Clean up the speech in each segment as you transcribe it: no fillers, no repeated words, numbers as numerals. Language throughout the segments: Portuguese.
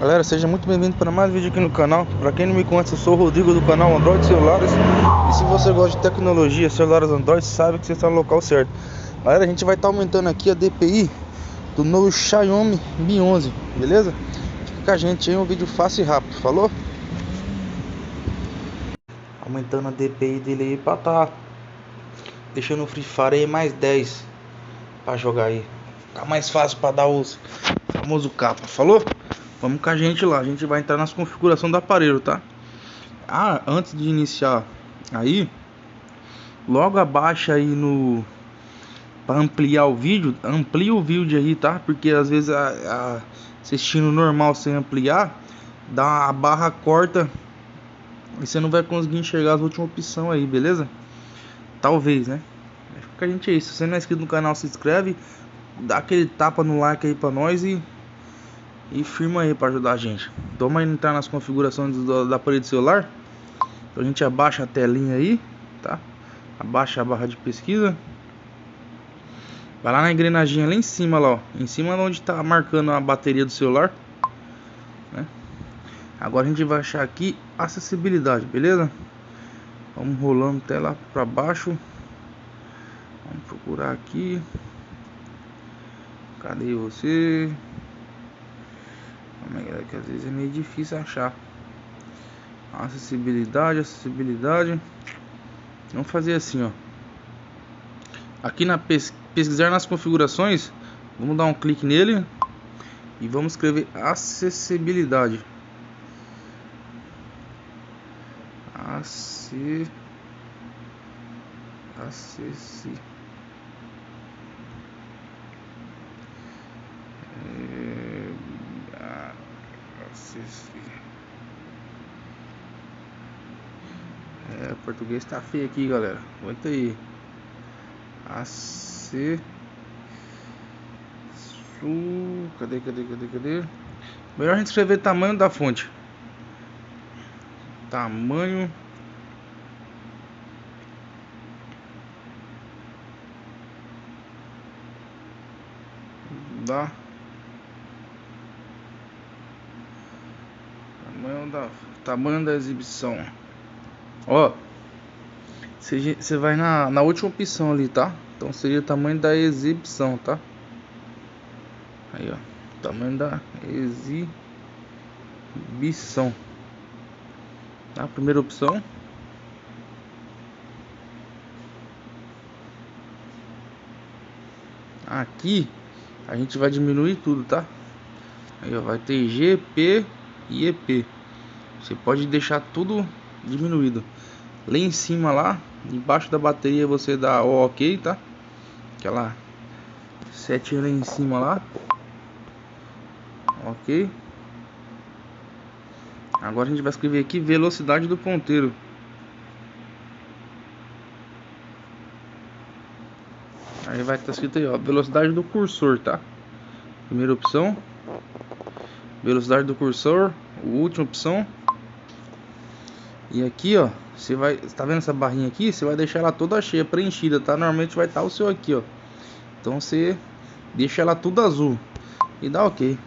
Galera, seja muito bem-vindo para mais um vídeo aqui no canal. Para quem não me conhece, eu sou o Rodrigo do canal Android Celulares. E se você gosta de tecnologia, celulares Android, sabe que você está no local certo. Galera, a gente vai estar aumentando aqui a DPI do novo Xiaomi Mi 11, beleza? Fica com a gente aí, um vídeo fácil e rápido, falou? Aumentando a DPI dele aí para tá deixando o Free Fire aí mais 10 para jogar aí. Ficar mais fácil para dar os famoso capa, falou? Vamos com a gente lá, a gente vai entrar nas configurações do aparelho, tá? Antes de iniciar aí, logo abaixa aí no para ampliar o vídeo, amplia o vídeo aí, tá? Porque às vezes assistindo normal sem ampliar, dá a barra corta e você não vai conseguir enxergar as últimas opções aí, beleza? Talvez, né? Fica com a gente aí, se você não é inscrito no canal, se inscreve, dá aquele tapa no like aí pra nós e firma aí para ajudar a gente. Então vamos entrar nas configurações da parede celular. Então a gente abaixa a telinha aí, tá? Abaixa a barra de pesquisa. Vai lá na engrenagem lá em cima, lá, ó. Em cima onde está marcando a bateria do celular, né? Agora a gente vai achar aqui acessibilidade, beleza? Vamos rolando até lá para baixo. Vamos procurar aqui. Cadê você? Que às vezes é meio difícil achar. Acessibilidade. Vamos fazer assim, ó. Aqui na pesquisar nas configurações, vamos dar um clique nele e vamos escrever acessibilidade. Português tá feio aqui, galera. Aguenta aí. Cadê? Melhor a gente escrever tamanho da fonte. Tamanho da exibição. Ó, você vai na última opção ali, tá? Então seria o tamanho da exibição, tá? Aí, ó, tamanho da exibição, tá? Primeira opção. Aqui a gente vai diminuir tudo, tá? Aí, ó, vai ter G, P e EP. Você pode deixar tudo diminuído. Lá em cima, lá embaixo da bateria, você dá o OK, tá? Aquela setinha lá em cima lá. OK. Agora a gente vai escrever aqui velocidade do ponteiro. Aí vai estar escrito aí, ó, velocidade do cursor, tá? Primeira opção. Velocidade do cursor, última opção. E aqui, ó, você vai, tá vendo essa barrinha aqui? Você vai deixar ela toda cheia, preenchida, tá? Normalmente vai estar o seu aqui, ó. Então você deixa ela tudo azul e dá OK.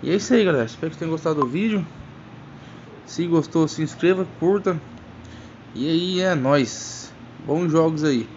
E é isso aí, galera. Espero que tenham gostado do vídeo. Se gostou, se inscreva, curta. E aí é nóis. Bons jogos aí.